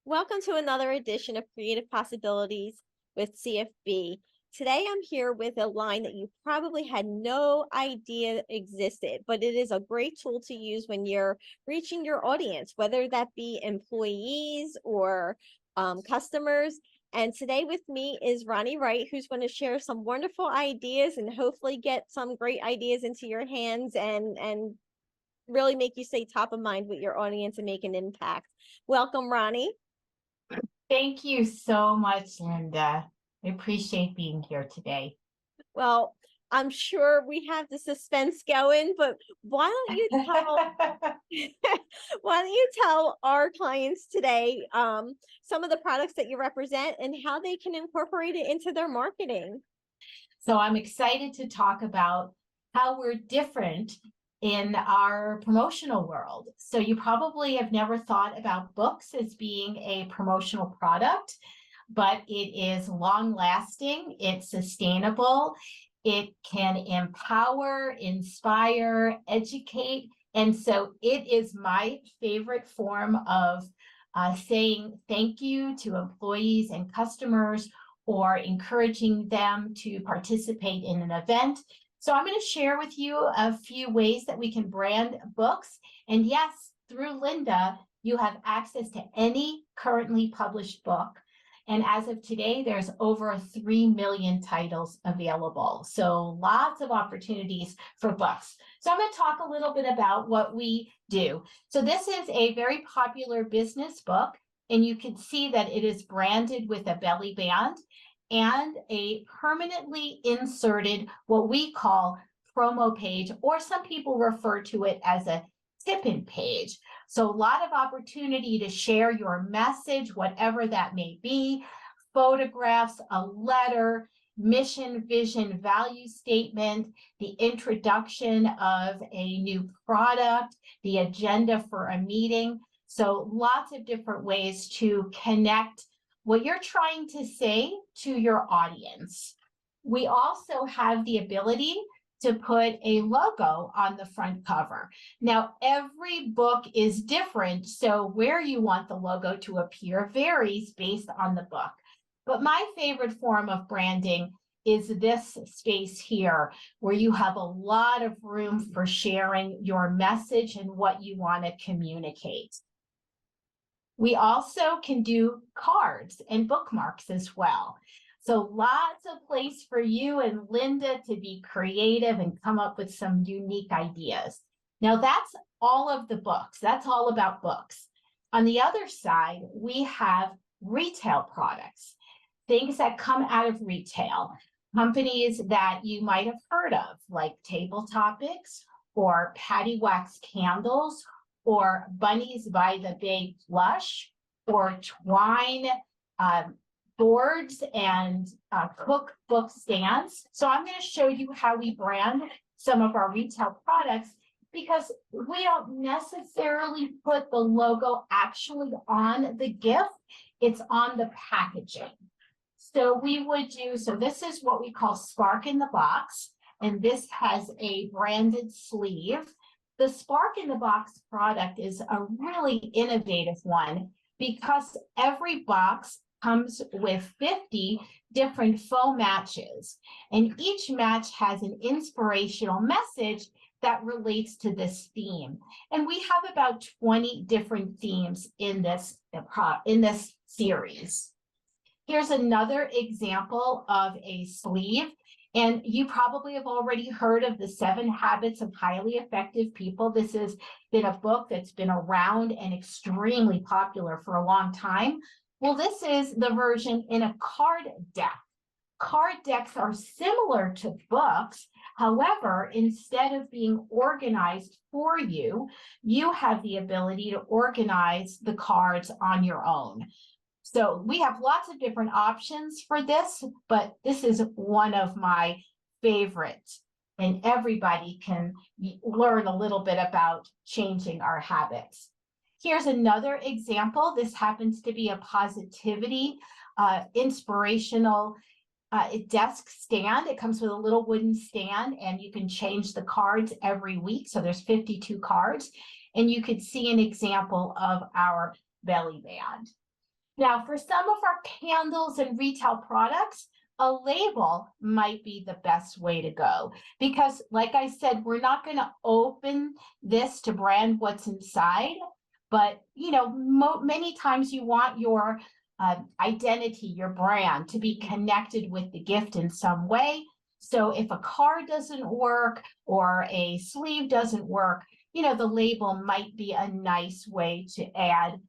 Welcome to another edition of Creative Possibilities with CFB. Today I'm here with a line that you probably had no idea existed, but it is a great tool to use when you're reaching your audience, whether that be employees or customers. And today with me is Roni Wright, who's going to share some wonderful ideas and hopefully get some great ideas into your hands and really make you stay top of mind with your audience and make an impact. Welcome, Roni. Thank you so much, Linda. I appreciate being here today. Well, I'm sure we have the suspense going, but why don't you tell why don't you tell our clients today some of the products that you represent and how they can incorporate it into their marketing? So I'm excited to talk about how we're different in our promotional world. So you probably have never thought about books as being a promotional product, but it is long lasting, it's sustainable, it can empower, inspire, educate. And so it is my favorite form of saying thank you to employees and customers or encouraging them to participate in an event. So I'm going to share with you a few ways that we can brand books. And yes, through Linda, you have access to any currently published book. And as of today, there's over 3 million titles available. So lots of opportunities for books. So I'm going to talk a little bit about what we do. So this is a very popular business book, and you can see that it is branded with a belly band and a permanently inserted, what we call promo page, or some people refer to it as a tip-in page. So a lot of opportunity to share your message, whatever that may be, photographs, a letter, mission, vision, value statement, the introduction of a new product, the agenda for a meeting. So lots of different ways to connect what you're trying to say to your audience. We also have the ability to put a logo on the front cover. Now, every book is different, so where you want the logo to appear varies based on the book. But my favorite form of branding is this space here, where you have a lot of room for sharing your message and what you want to communicate. We also can do cards and bookmarks as well. So lots of place for you and Linda to be creative and come up with some unique ideas. Now that's all of the books. That's all about books. On the other side, we have retail products, things that come out of retail, companies that you might have heard of, like Table Topics or Patty Wax Candles or Bunnies by the Bay Plush or Twine boards and cookbook stands. So I'm going to show you how we brand some of our retail products, because we don't necessarily put the logo actually on the gift, it's on the packaging. So we would do, so this is what we call Spark in the Box, and this has a branded sleeve. The Spark in the Box product is a really innovative one because every box comes with 50 different faux matches, and each match has an inspirational message that relates to this theme. And we have about 20 different themes in this series. Here's another example of a sleeve. And you probably have already heard of the 7 Habits of Highly Effective People. This has been a book that's been around and extremely popular for a long time. Well, this is the version in a card deck. Card decks are similar to books. However, instead of being organized for you, you have the ability to organize the cards on your own. So we have lots of different options for this, but this is one of my favorites, and everybody can learn a little bit about changing our habits. Here's another example. This happens to be a positivity, inspirational desk stand. It comes with a little wooden stand, and you can change the cards every week. So there's 52 cards, and you could see an example of our belly band. Now, for some of our candles and retail products, a label might be the best way to go because, like I said, we're not going to open this to brand what's inside. But, many times you want your identity, your brand to be connected with the gift in some way. So if a card doesn't work or a sleeve doesn't work, the label might be a nice way to add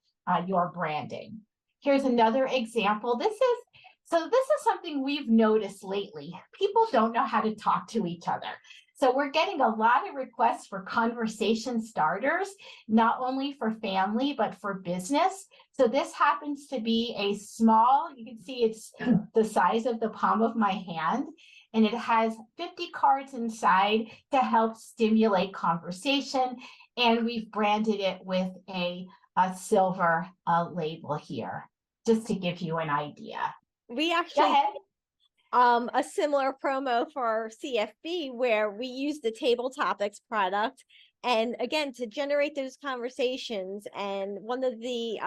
your branding. Here's another example. This is something we've noticed lately. People don't know how to talk to each other. So we're getting a lot of requests for conversation starters, not only for family, but for business. So this happens to be a small, you can see it's the size of the palm of my hand, and it has 50 cards inside to help stimulate conversation. And we've branded it with a silver label here, just to give you an idea. We Go actually ahead. a similar promo for CFB where we use the Table Topics product, and again to generate those conversations. And one of the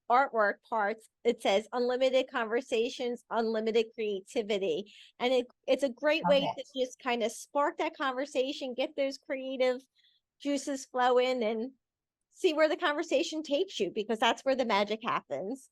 artwork parts, it says unlimited conversations, unlimited creativity, and it's a great Love way it. to just kind of spark that conversation, get those creative juices flowing, and see where the conversation takes you, because that's where the magic happens.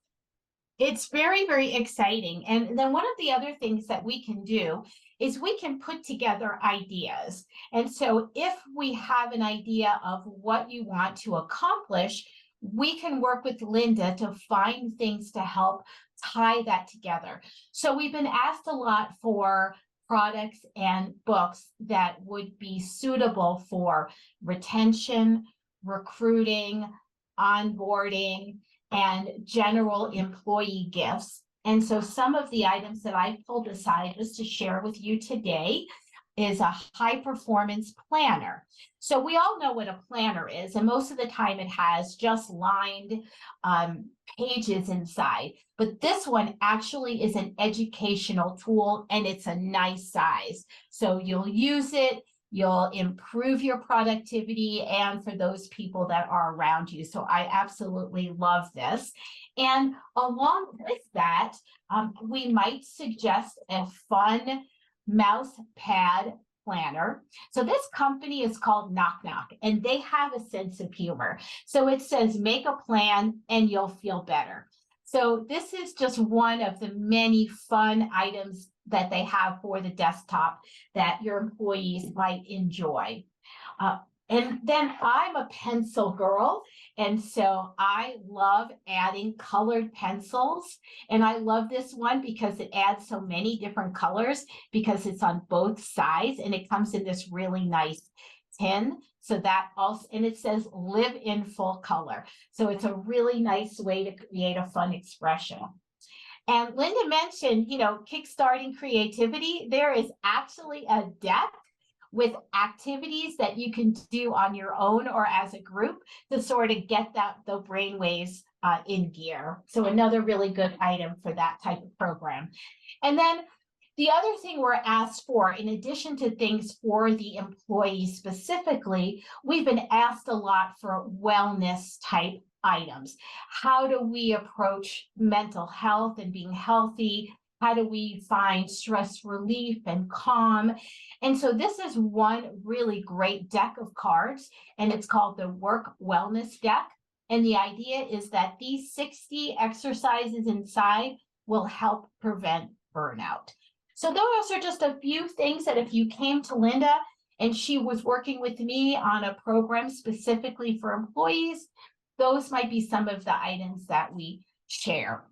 It's very, very exciting. And then one of the other things that we can do is we can put together ideas. And so if we have an idea of what you want to accomplish, we can work with Linda to find things to help tie that together. So we've been asked a lot for products and books that would be suitable for retention, recruiting, onboarding, and general employee gifts. And so some of the items that I pulled aside just to share with you today is a high performance planner. So we all know what a planner is, and most of the time it has just lined pages inside. But this one actually is an educational tool, and it's a nice size. So you'll use it, you'll improve your productivity, and for those people that are around you. So I absolutely love this. And along with that, we might suggest a fun mouse pad planner. So this company is called Knock Knock, and they have a sense of humor. So it says, make a plan and you'll feel better. So this is just one of the many fun items that they have for the desktop that your employees might enjoy. And then I'm a pencil girl, and so I love adding colored pencils. And I love this one because it adds so many different colors because it's on both sides, and it comes in this really nice tin. So that also, and it says live in full color. So it's a really nice way to create a fun expression. And Linda mentioned, kickstarting creativity. There is actually a deck with activities that you can do on your own or as a group to sort of get the brainwaves in gear. So another really good item for that type of program. And then the other thing we're asked for, in addition to things for the employees specifically, we've been asked a lot for wellness type items. How do we approach mental health and being healthy? How do we find stress relief and calm? And so this is one really great deck of cards, and it's called the Work Wellness Deck. And the idea is that these 60 exercises inside will help prevent burnout. So those are just a few things that if you came to Linda and she was working with me on a program specifically for employees, those might be some of the items that we share.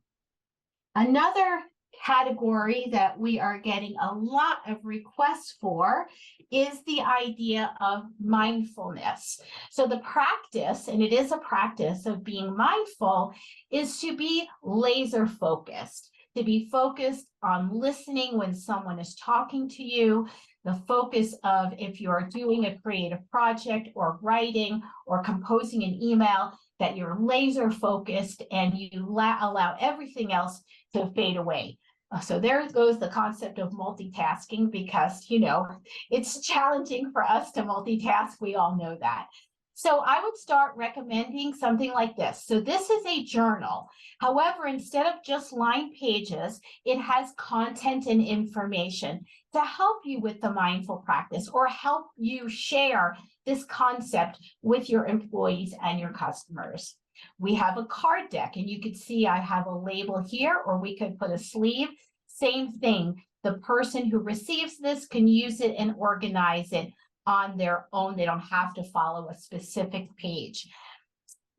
Another category that we are getting a lot of requests for is the idea of mindfulness. So the practice, and it is a practice of being mindful, is to be laser focused, to be focused on listening when someone is talking to you, the focus of if you're doing a creative project or writing or composing an email, that you're laser focused and you allow everything else to fade away. So there goes the concept of multitasking because, it's challenging for us to multitask. We all know that. So I would start recommending something like this. So this is a journal. However, instead of just line pages, it has content and information to help you with the mindful practice or help you share this concept with your employees and your customers. We have a card deck, and you can see I have a label here, or we could put a sleeve. Same thing. The person who receives this can use it and organize it on their own. They don't have to follow a specific page.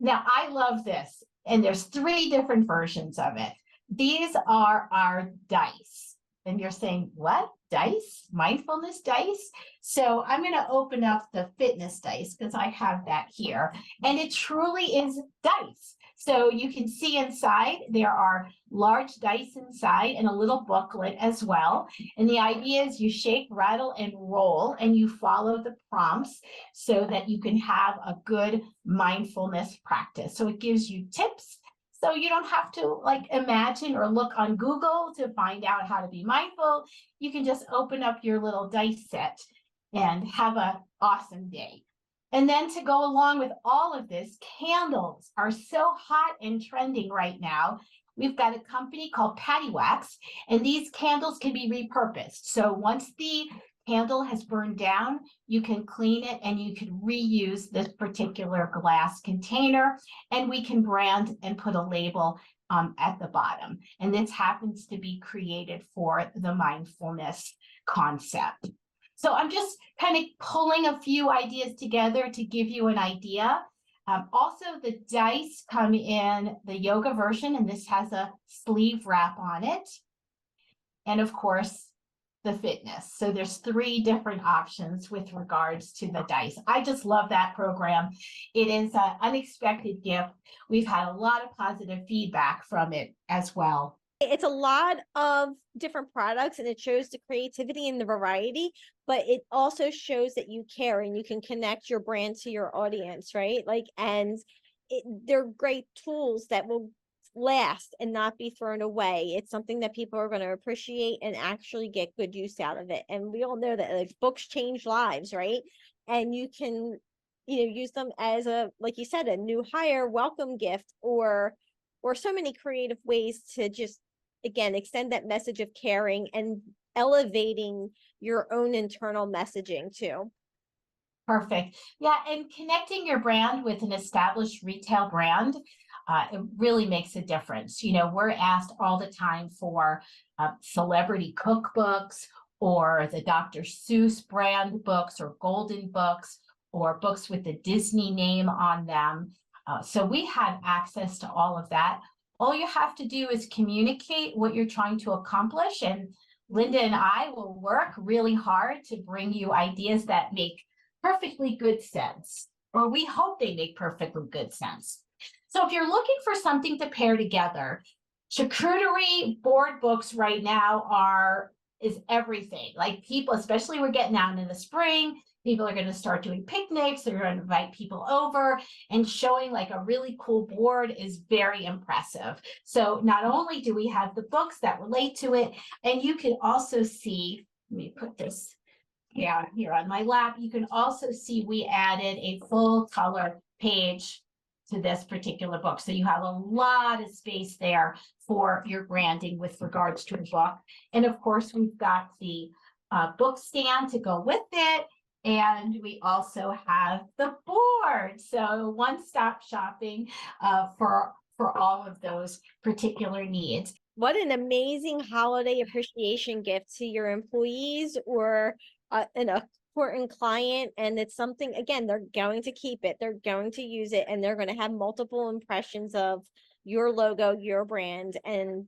Now, I love this, and there's 3 different versions of it. These are our dice. And you're saying, what? Dice? Mindfulness dice? So I'm going to open up the fitness dice because I have that here. And it truly is dice. So you can see inside, there are large dice inside and a little booklet as well. And the idea is you shake, rattle, and roll, and you follow the prompts so that you can have a good mindfulness practice. So it gives you tips. So you don't have to like imagine or look on Google to find out how to be mindful. You can just open up your little dice set and have an awesome day. And then to go along with all of this, candles are so hot and trending right now. We've got a company called Patty Wax, and these candles can be repurposed. So once the candle has burned down, you can clean it and you can reuse this particular glass container, and we can brand and put a label at the bottom. And this happens to be created for the mindfulness concept. So I'm just kind of pulling a few ideas together to give you an idea. Also, the dice come in the yoga version, and this has a sleeve wrap on it. And of course, the fitness. So there's 3 different options with regards to the dice. I just love that program. It is an unexpected gift. We've had a lot of positive feedback from it as well. It's a lot of different products, and it shows the creativity and the variety, but it also shows that you care and you can connect your brand to your audience, right? Like, and they're great tools that will last and not be thrown away. It's something that people are going to appreciate and actually get good use out of it. And we all know that like books change lives, right? And you can, use them as a, like you said, a new hire welcome gift, or so many creative ways to just, again, extend that message of caring and elevating your own internal messaging too. Perfect. Yeah, and connecting your brand with an established retail brand, it really makes a difference. We're asked all the time for celebrity cookbooks or the Dr. Seuss brand books or golden books or books with the Disney name on them. So we have access to all of that. All you have to do is communicate what you're trying to accomplish, and Linda and I will work really hard to bring you ideas that make perfectly good sense, or we hope they make perfectly good sense. So if you're looking for something to pair together, charcuterie board books right now is everything. Like people, especially we're getting out in the spring, people are going to start doing picnics. They're going to invite people over, and showing like a really cool board is very impressive. So not only do we have the books that relate to it, and you can also see, let me put this here on my lap, you can also see we added a full color page to this particular book. So you have a lot of space there for your branding with regards to a book. And of course, we've got the book stand to go with it. And we also have the board. So one-stop shopping for all of those particular needs. What an amazing holiday appreciation gift to your employees or an important client. And it's something, again, they're going to keep it, they're going to use it, and they're going to have multiple impressions of your logo, your brand, and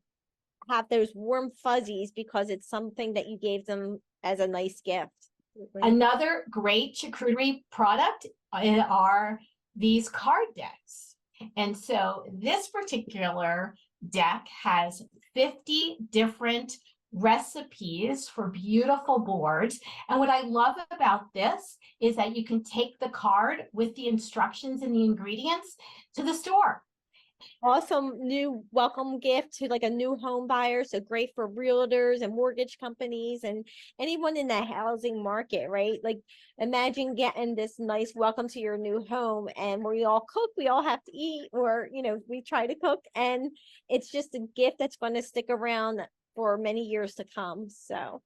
have those warm fuzzies because it's something that you gave them as a nice gift. Another great charcuterie product are these card decks. And so this particular deck has 50 different recipes for beautiful boards. And what I love about this is that you can take the card with the instructions and the ingredients to the store. Awesome new welcome gift to like a new home buyer. So great for realtors and mortgage companies and anyone in the housing market, right? Like imagine getting this nice welcome to your new home, and we all cook, we all have to eat, or we try to cook, and it's just a gift that's going to stick around for many years to come. So,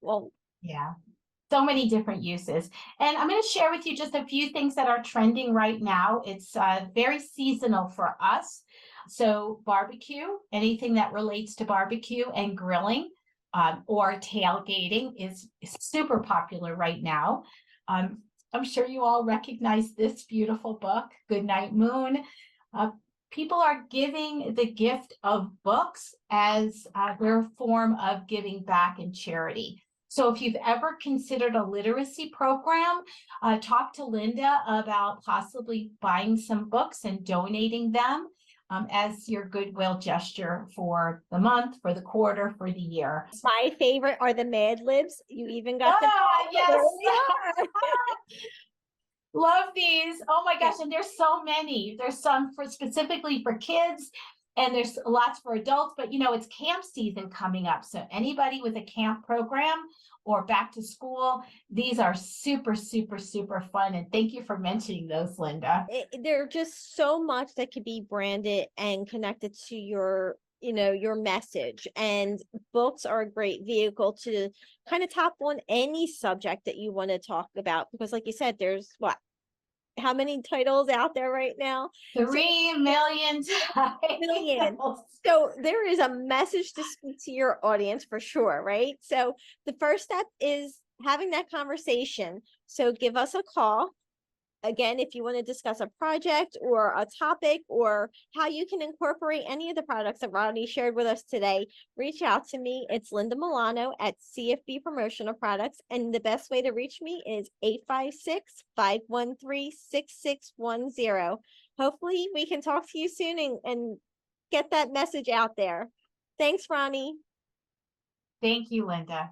well, Yeah. So many different uses. And I'm going to share with you just a few things that are trending right now. It's very seasonal for us. So barbecue, anything that relates to barbecue and grilling or tailgating is super popular right now. I'm sure you all recognize this beautiful book, Goodnight Moon. Uh, People are giving the gift of books as their form of giving back and charity. So if you've ever considered a literacy program, talk to Linda about possibly buying some books and donating them as your goodwill gesture for the month, for the quarter, for the year. my favorite are the Mad Libs. You even got them. Ah, There yes. we are. Love these. Oh my gosh. And there's so many. There's some for specifically for kids, and there's lots for adults, but it's camp season coming up. So anybody with a camp program or back to school, these are super, super, super fun. And thank you for mentioning those, Linda. There are just so much that could be branded and connected to your message, and books are a great vehicle to kind of tap on any subject that you want to talk about, because like you said, there's how many titles out there right now? 3 million Million. titles. So there is a message to speak to your audience for sure, right? So the first step is having that conversation. So give us a call. Again, if you want to discuss a project or a topic or how you can incorporate any of the products that Roni shared with us today, reach out to me. It's Linda Milano at CFB Promotional Products. And the best way to reach me is 856-513-6610. Hopefully we can talk to you soon and get that message out there. Thanks, Roni. Thank you, Linda.